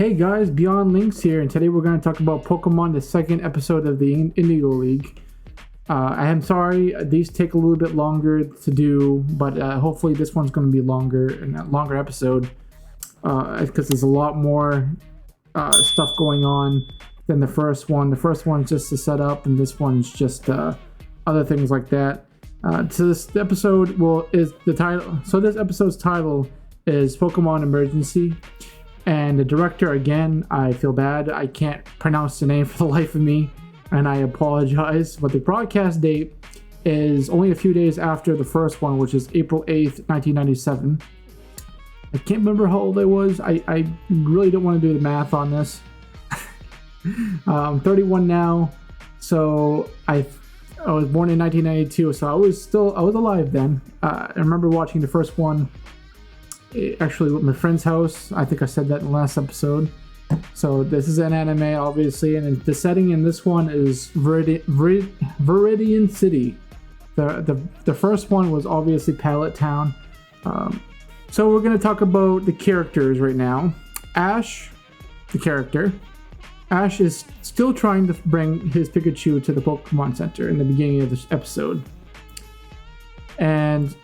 Hey guys, Beyond Lynx here, and today we're going to talk about Pokemon, the second episode of the Indigo League. I am sorry, these take a little bit longer to do, but hopefully this one's going to be longer, and a longer episode, because there's a lot more stuff going on than the first one. The first one's just the setup, and this one's just other things like that. So this episode is the title. So this episode's title is Pokémon Emergency. And the director, again, I feel bad. I can't pronounce the name for the life of me, and I apologize. But the broadcast date is only a few days after the first one, which is April 8th, 1997. I can't remember how old I was. I really don't want to do the math on this. I'm 31 now, so I was born in 1992, so I was alive then. I remember watching the first one actually with my friend's house. I think I said that in the last episode. So this is an anime, obviously, and the setting in this one is Viridian City. The first one was obviously Pallet Town. So we're going to talk about the characters right now. Ash, the character. Ash is still trying to bring his Pikachu to the Pokemon Center in the beginning of this episode. And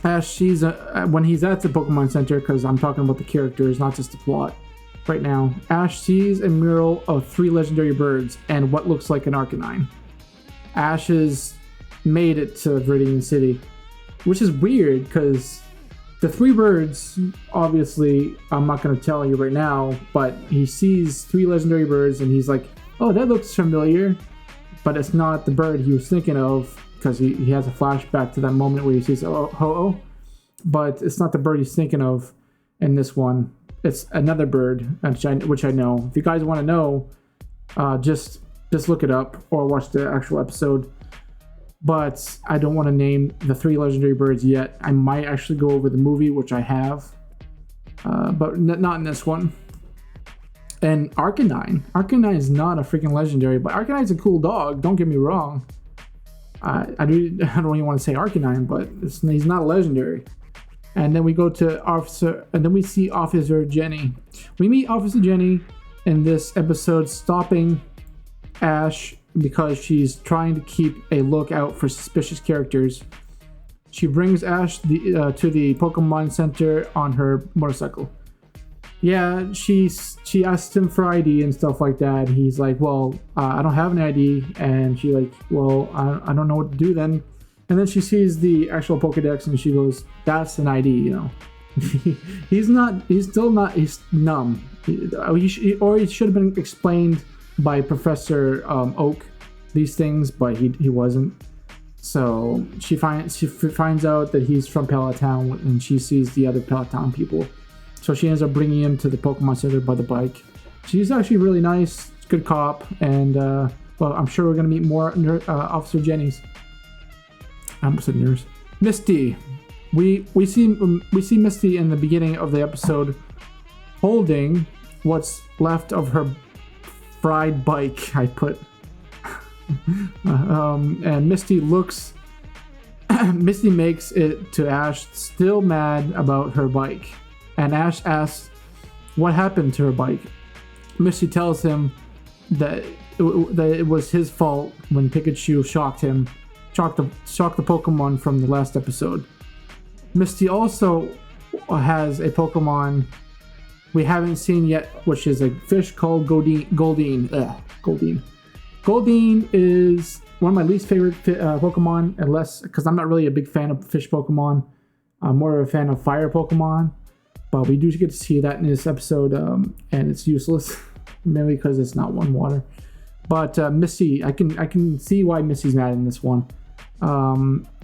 Ash sees when he's at the Pokemon Center, because I'm talking about the characters, not just the plot right now. Ash sees a mural of 3 legendary birds and what looks like an Arcanine. Ash has made it to Viridian City, which is weird because the 3 birds, obviously, I'm not going to tell you right now, but he sees 3 legendary birds and he's like, oh, that looks familiar, but it's not the bird he was thinking of, because he has a flashback to that moment where he sees Ho-Oh, but it's not the bird he's thinking of in this one. It's another bird, which I know. If you guys want to know, just look it up or watch the actual episode. But I don't want to name the 3 legendary birds yet. I might actually go over the movie, which I have, but not in this one. And Arcanine. Arcanine is not a freaking legendary, but Arcanine's a cool dog. Don't get me wrong. I don't even want to say Arcanine, but he's not a legendary. And then we go to Officer, and then we see Officer Jenny. We meet Officer Jenny in this episode stopping Ash because she's trying to keep a lookout for suspicious characters. She brings Ash to the Pokemon Center on her motorcycle. Yeah, she asked him for ID and stuff like that. He's like, well, I don't have an ID. And she like, well, I don't know what to do then. And then she sees the actual Pokedex and she goes, that's an ID, you know. He's numb. He should have been explained by Professor Oak these things, but he wasn't. So she finds out that he's from Pallet Town, and she sees the other Pallet Town people. So she ends up bringing him to the Pokemon Center by the bike. She's actually really nice, good cop, and well, I'm sure we're gonna meet more Officer Jenny's. I almost said nurse. Misty. We see Misty in the beginning of the episode holding what's left of her fried bike. I put, and Misty looks. Misty makes it to Ash, still mad about her bike. And Ash asks what happened to her bike. Misty tells him that it was his fault when Pikachu shocked the Pokemon from the last episode. Misty also has a Pokemon we haven't seen yet, which is a fish called Goldeen. Goldeen is one of my least favorite Pokemon, unless because I'm not really a big fan of fish Pokemon. I'm more of a fan of fire Pokemon. But we do get to see that in this episode, and it's useless, mainly because it's not one water. But Misty, I can see why Misty's mad in this one.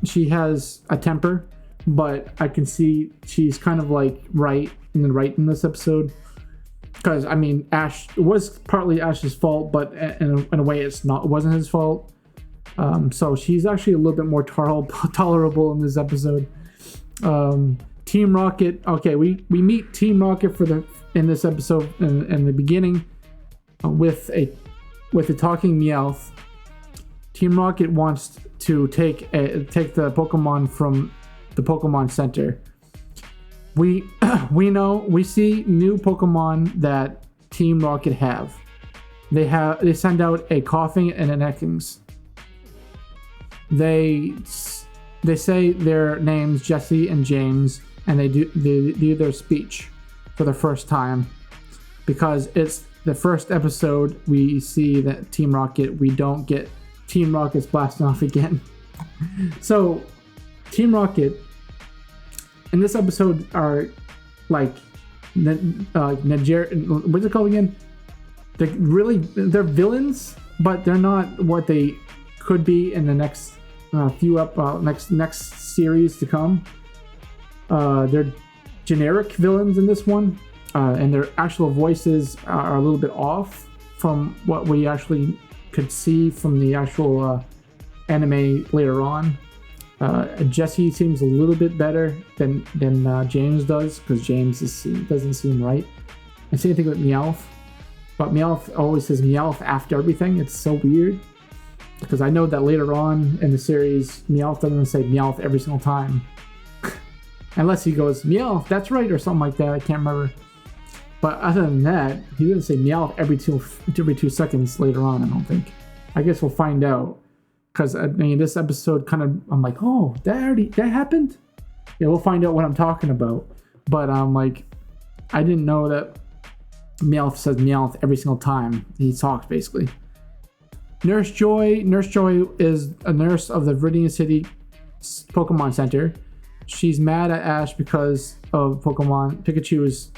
She has a temper, but I can see she's kind of like right in this episode. Because I mean, Ash, it was partly Ash's fault, but in a way, it wasn't his fault. So she's actually a little bit more tolerable in this episode. Team Rocket. Okay, we meet Team Rocket in this episode in the beginning with a talking Meowth. Team Rocket wants to take the Pokemon from the Pokemon Center. we we see new Pokemon that Team Rocket have. They send out a Coughing and an Ekans. They say their names Jesse and James, and they do their speech for the first time because it's the first episode we see that Team Rocket. We don't get Team Rocket's blasting off again. So Team Rocket in this episode are like Niger. What's it called again? They're villains, but they're not what they could be in the next next series to come. They're generic villains in this one, and their actual voices are a little bit off from what we actually could see from the actual anime later on. Jesse seems a little bit better than James does, because James doesn't seem right. And same thing with Meowth, but Meowth always says Meowth after everything. It's so weird, because I know that later on in the series, Meowth doesn't say Meowth every single time. Unless he goes, Meowth, that's right, or something like that. I can't remember. But other than that, he doesn't say Meowth every 2 seconds later on, I don't think. I guess we'll find out. Because, I mean, this episode kind of, I'm like, oh, that happened? Yeah, we'll find out what I'm talking about. But I'm like, I didn't know that Meowth says Meowth every single time he talks, basically. Nurse Joy is a nurse of the Viridian City Pokemon Center. She's mad at Ash because of Pikachu's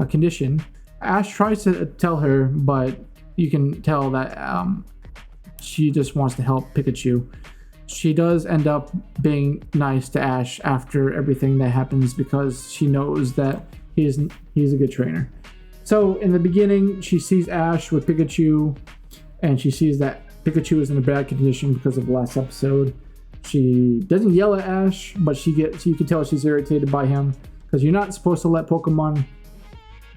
condition. Ash tries to tell her, but you can tell that she just wants to help Pikachu. She does end up being nice to Ash after everything that happens, because she knows that he's a good trainer. So in the beginning, she sees Ash with Pikachu, and she sees that Pikachu is in a bad condition because of the last episode. She doesn't yell at Ash, but you can tell she's irritated by him, because you're not supposed to let Pokemon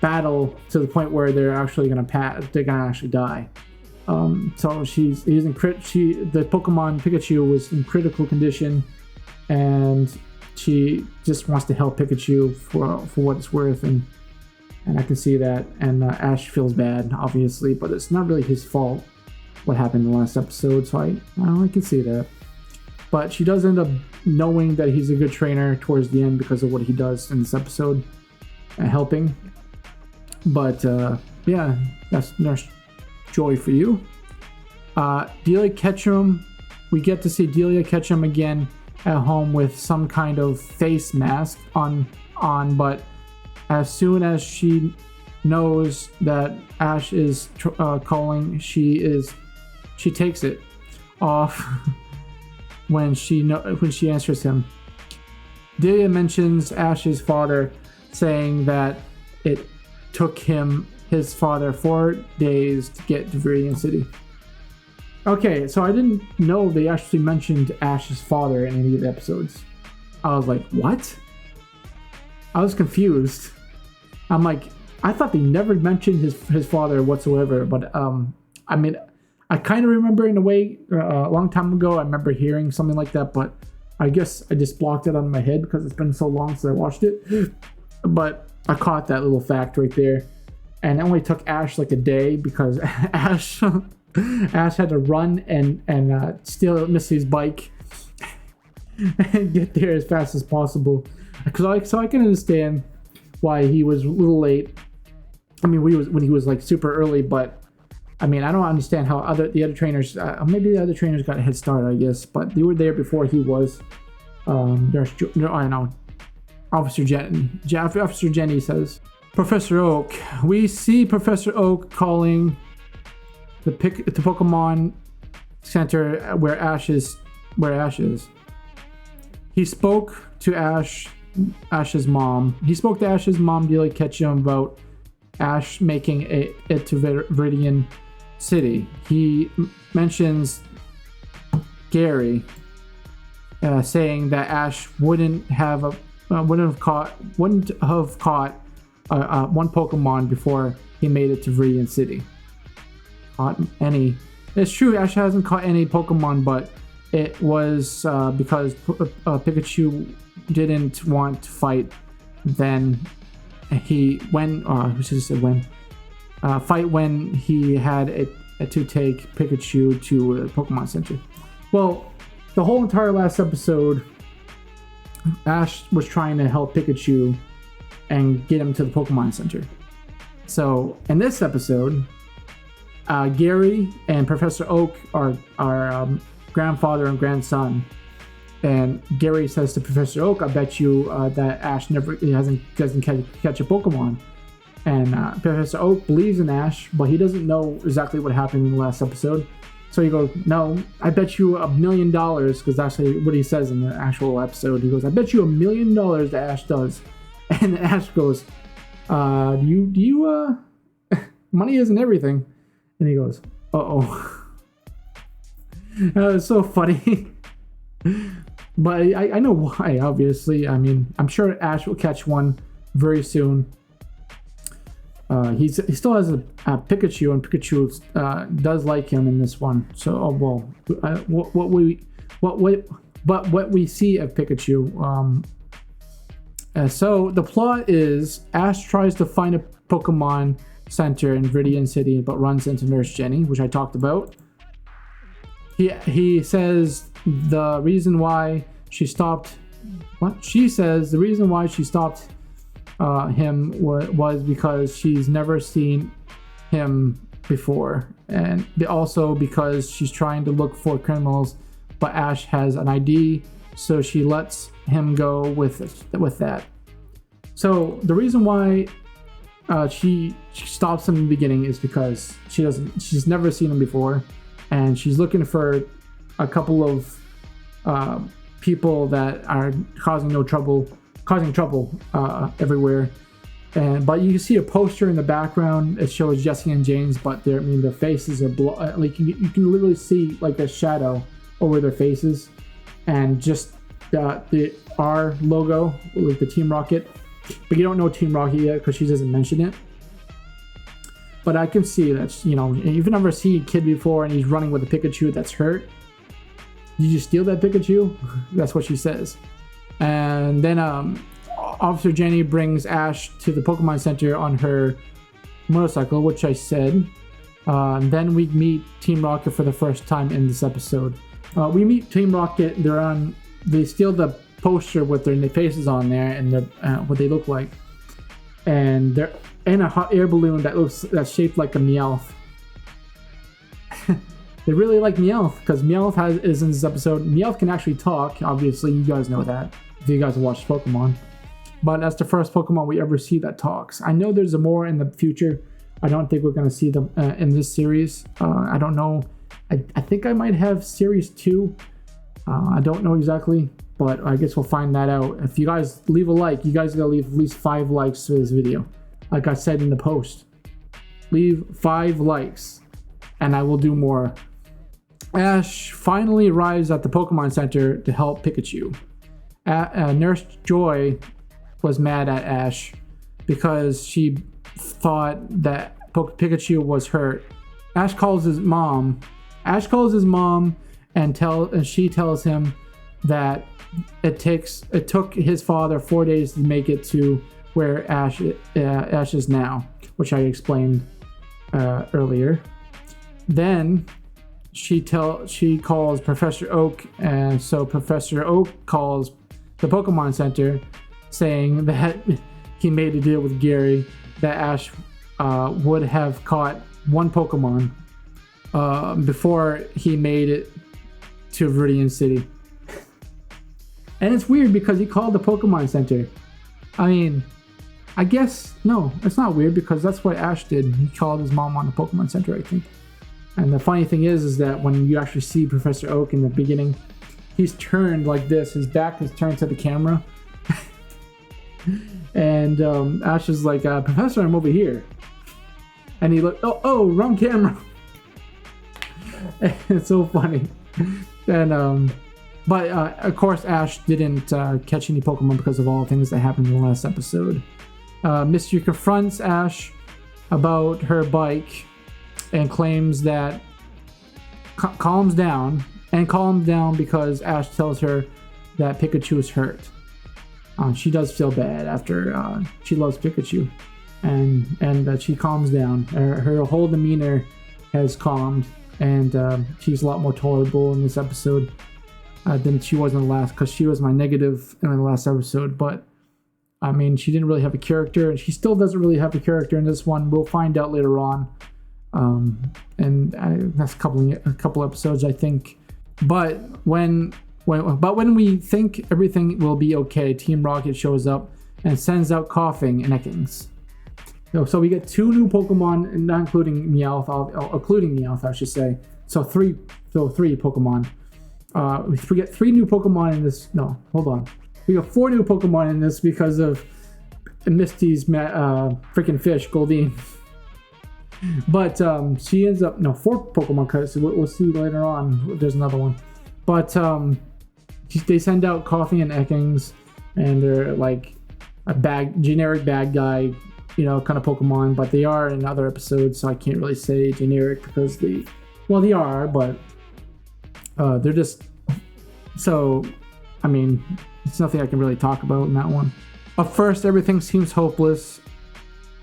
battle to the point where they're actually gonna actually die. So the Pokemon Pikachu was in critical condition, and she just wants to help Pikachu for what it's worth, and I can see that. And Ash feels bad, obviously, but it's not really his fault what happened in the last episode, so I can see that. But she does end up knowing that he's a good trainer towards the end because of what he does in this episode, helping. But yeah, that's Nurse Joy for you. Delia Ketchum, we get to see Delia Ketchum again at home with some kind of face mask on, but as soon as she knows that Ash is calling, she takes it off when she answers him. Delia mentions Ash's father, saying that it took his father 4 days to get to Viridian City. Okay, so I didn't know they actually mentioned Ash's father in any of the episodes. I was like, what? I was confused. I'm like, I thought they never mentioned his father whatsoever, but I mean, I kind of remember in a way, a long time ago, I remember hearing something like that, but I guess I just blocked it out of my head because it's been so long since I watched it. But I caught that little fact right there. And it only took Ash like a day, because Ash had to run and steal Missy's bike and get there as fast as possible. So I can understand why he was a little late. I mean, when he was like super early, but I mean, I don't understand how the other trainers, maybe the other trainers got a head start, I guess, but they were there before he was. I don't know. Officer Jenny says, Professor Oak. We see Professor Oak calling the Pokemon Center where Ash is. He spoke to Ash's mom. He spoke to Ash's mom, Delia Ketchum, about Ash making it to Viridian City. He mentions Gary, saying that Ash wouldn't have caught one Pokemon before he made it to Viridian City. It's true, Ash hasn't caught any Pokemon, but it was because Pikachu didn't want to fight then fight when he had to take Pikachu to the Pokemon Center. Well, the whole entire last episode, Ash was trying to help Pikachu and get him to the Pokemon Center. So in this episode, Gary and Professor Oak are grandfather and grandson. And Gary says to Professor Oak, "I bet you that Ash doesn't catch a Pokemon." And Professor Oak believes in Ash, but he doesn't know exactly what happened in the last episode. So he goes, "No, I bet you $1 million," because that's what he says in the actual episode. He goes, "I bet you $1 million that Ash does." And Ash goes, "Do you money isn't everything." And he goes, "Uh-oh." It's so funny. But I know why, obviously. I mean, I'm sure Ash will catch one very soon. He still has a Pikachu, and Pikachu does like him in this one. So, what we see of Pikachu. So the plot is Ash tries to find a Pokemon Center in Viridian City, but runs into Nurse Jenny, which I talked about. He says the reason why she stopped. What she says the reason why she stopped him was because she's never seen him before, and also because she's trying to look for criminals, but Ash has an ID, so she lets him go with that. So the reason why she stops him in the beginning is because she's never seen him before, and she's looking for a couple of people that are causing trouble everywhere. But you can see a poster in the background. It shows Jesse and James, but their faces are like you can literally see like a shadow over their faces, and just the R logo, like the Team Rocket. But you don't know Team Rocket yet because she doesn't mention it. But I can see that, you've never seen a kid before and he's running with a Pikachu that's hurt. Did you steal that Pikachu? That's what she says. And then Officer Jenny brings Ash to the Pokemon Center on her motorcycle, which I said. Then we meet Team Rocket for the first time in this episode. We meet Team Rocket. They steal the poster with their faces on there and what they look like. And they're in a hot air balloon that's shaped like a Meowth. They really like Meowth because Meowth is in this episode. Meowth can actually talk. Obviously, you guys know that if you guys watch Pokemon. But that's the first Pokemon we ever see that talks. I know there's more in the future. I don't think we're going to see them in this series. I don't know. I think I might have Series 2. I don't know exactly, but I guess we'll find that out. If you guys leave a like, you guys gotta leave at least 5 likes for this video. Like I said in the post. Leave 5 likes, and I will do more. Ash finally arrives at the Pokemon Center to help Pikachu. Nurse Joy was mad at Ash because she thought that Pikachu was hurt. Ash calls his mom, and she tells him that it took his father 4 days to make it to where Ash is now, which I explained earlier. Then she calls Professor Oak, and so Professor Oak calls the Pokemon Center, saying that he made a deal with Gary that Ash would have caught one Pokemon before he made it to Viridian City. And it's weird because he called the Pokemon Center. I mean, I guess, no, it's not weird because that's what Ash did. He called his mom on the Pokemon Center, I think. And the funny thing is that when you actually see Professor Oak in the beginning, he's turned like this. His back is turned to the camera. And Ash is like, Professor, I'm over here. And he looked, oh, wrong camera. It's so funny. And but of course Ash didn't catch any Pokemon because of all the things that happened in the last episode. Mystery confronts Ash about her bike and claims that calms down because Ash tells her that Pikachu is hurt. she does feel bad after she loves Pikachu, and that she calms down. Her whole demeanor has calmed, and she's a lot more tolerable in this episode than she was in the last, because she was my negative in the last episode. But I mean, she didn't really have a character, and she still doesn't really have a character in this one. We'll find out later on, and that's a couple episodes, I think. But when we think everything will be okay, Team Rocket shows up and sends out Coughing and Ekans. So we get 2 new Pokemon, not including Meowth, including Meowth, I should say. So three Pokemon. We get 3 new Pokemon in this. No, hold on. We got 4 new Pokemon in this because of Misty's freaking fish, Goldeen. But she ends up 4 Pokemon because we'll see later on. There's another one. But they send out Coughing and Ekans, and they're like a generic bad guy, kind of Pokemon. But they are in other episodes, so I can't really say generic because they are, but they're just. So, I mean, it's nothing I can really talk about in that one. At first, everything seems hopeless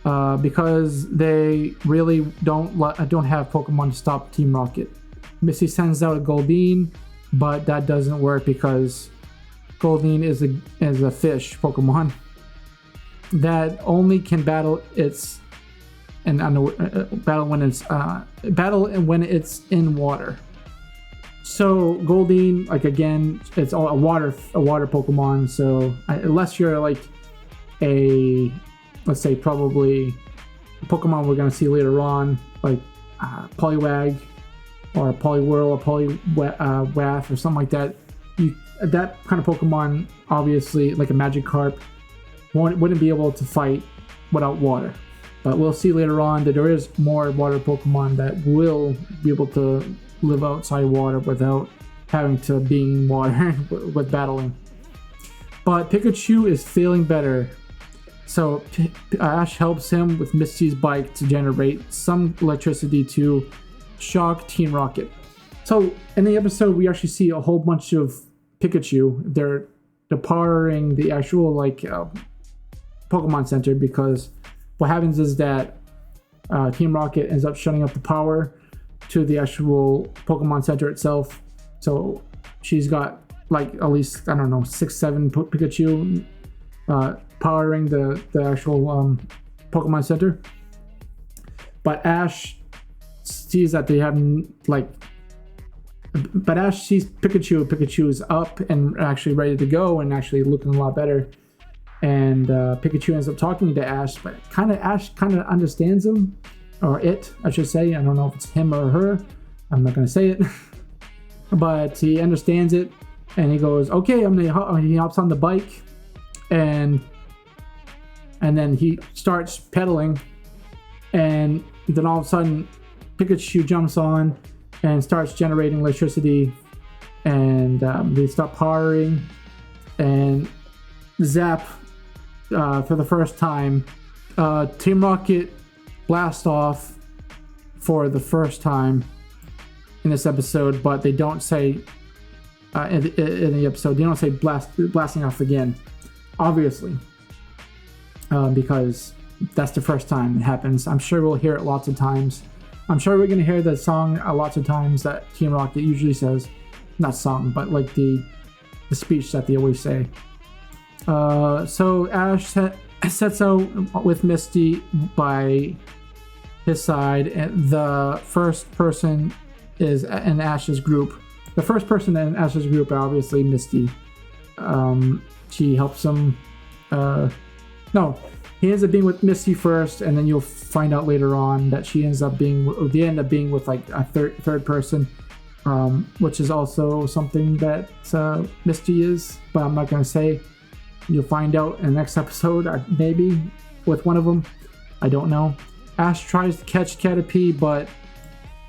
because they really don't have Pokemon to stop Team Rocket. Misty sends out a Goldeen, but that doesn't work because Goldeen is a fish Pokemon that only can battle when it's in water. So Goldeen, like, again, it's all a water Pokemon. So unless you're like let's say probably a Pokemon we're gonna see later on, like Poliwag or Poliwhirl or Poliwrath or something like that, that kind of Pokemon, obviously, like a Magikarp, wouldn't be able to fight without water. But we'll see later on that there is more water Pokemon that will be able to live outside water without having to be in water with battling. But Pikachu is feeling better. So Ash helps him with Misty's bike to generate some electricity to shock Team Rocket. So in the episode, we actually see a whole bunch of Pikachu. They're powering the actual Pokemon Center, because what happens is that Team Rocket ends up shutting off the power to the actual Pokemon Center itself. So she's got like at least, I don't know, 6-7 Pikachu powering the actual Pokemon Center. But Ash sees that they have Ash sees Pikachu. Pikachu is up and actually ready to go and actually looking a lot better. And Pikachu ends up talking to Ash, but Ash kind of understands him, or it, I should say. I don't know if it's him or her. I'm not going to say it. But he understands it, and he goes, okay, he hops on the bike, and then he starts pedaling, and then all of a sudden Pikachu jumps on and starts generating electricity, and they stop powering, and zap, for the first time, Team Rocket blast off for the first time in this episode, but they don't say in the episode, they don't say blasting off again, obviously, because that's the first time it happens. I'm sure we'll hear it lots of times. I'm sure we're going to hear the song lots of times that Team Rocket usually says. Not song, but like the speech that they always say. So Ash sets out with Misty by his side, and the first person is in Ash's group. The first person in Ash's group, obviously, Misty. She helps him. He ends up being with Misty first, and then you'll find out later on that they end up being with like a third person, which is also something that Misty is, but I'm not going to say. You'll find out in the next episode, maybe with one of them. I don't know. Ash tries to catch Caterpie, but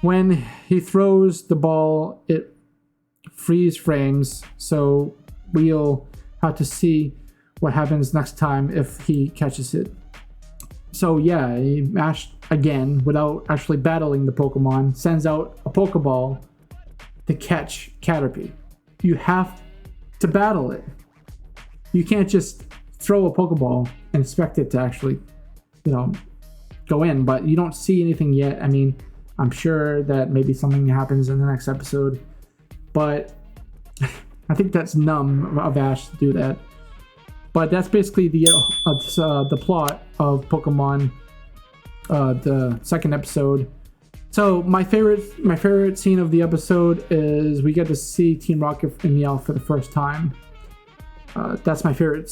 when he throws the ball, it freeze frames, so we'll have to see what happens next time if he catches it. So yeah, Ash, again, without actually battling the Pokemon, sends out a Pokeball to catch Caterpie. You have to battle it. You can't just throw a Pokeball and expect it to actually, you know, go in, but you don't see anything yet. I mean, I'm sure that maybe something happens in the next episode, but I think that's numb of Ash to do that. But that's basically the plot of Pokemon, the second episode. So my favorite scene of the episode is we get to see Team Rocket and Meowth for the first time. That's my favorite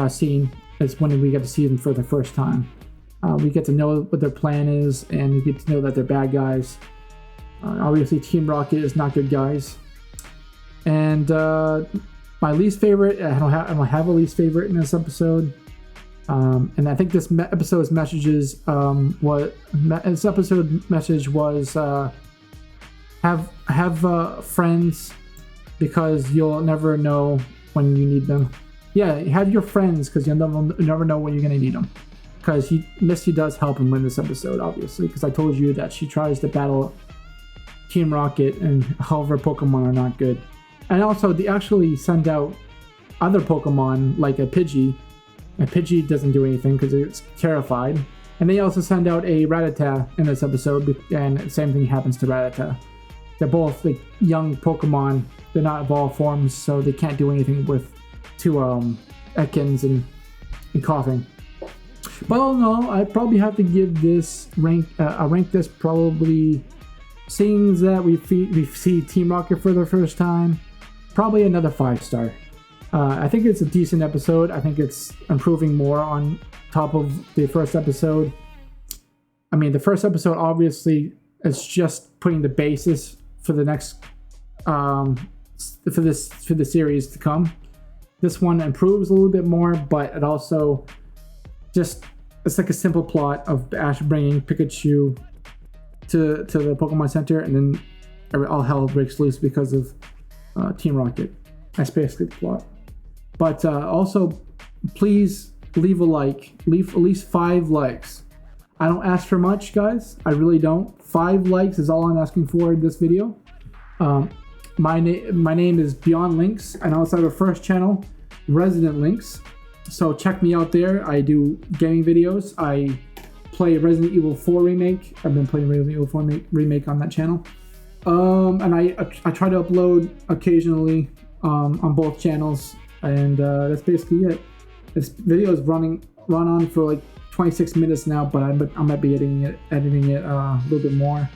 scene is when we get to see them for the first time. We get to know what their plan is, and we get to know that they're bad guys. Obviously, Team Rocket is not good guys. And my least favorite, I don't have a least favorite in this episode. And I think this episode's message was have friends because you'll never know when you need them. Yeah, have your friends because you'll never know when you're gonna need them. Because Misty does help him win this episode, obviously, because I told you that she tries to battle Team Rocket and all of her Pokemon are not good. And also, they actually send out other Pokemon, like a Pidgey. A Pidgey doesn't do anything because it's terrified. And they also send out a Rattata in this episode, and the same thing happens to Rattata. They're both like young Pokemon. They're not evolved forms, so they can't do anything with two Ekans and Coughing. But all in all, I probably have to give this rank this probably, seeing that we see Team Rocket for the first time, probably another 5-star. I think it's a decent episode. I think it's improving more on top of the first episode. I mean, the first episode obviously is just putting the basis for the next for the series to come. This one improves a little bit more, but it also it's like a simple plot of Ash bringing Pikachu to the Pokemon Center, and then all hell breaks loose because of Team Rocket. That's basically the plot. But also, please leave a like. Leave at least 5 likes. I don't ask for much, guys. I really don't. 5 likes is all I'm asking for in this video. My name is Beyond Lynx, and I also have a first channel, Resident Lynx. So check me out there. I do gaming videos. I play Resident Evil 4 Remake. I've been playing Resident Evil 4 Remake on that channel. And I try to upload occasionally on both channels. And that's basically it. This video is run on for like 26 minutes now, but I might be editing it a little bit more.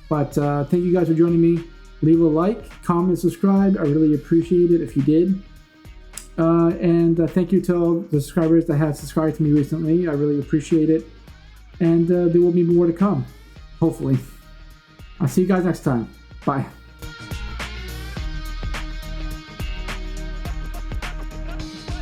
But thank you guys for joining me. Leave a like, comment, subscribe. I really appreciate it if you did. And thank you to all the subscribers that have subscribed to me recently. I really appreciate it. And there will be more to come, hopefully. I'll see you guys next time. Bye.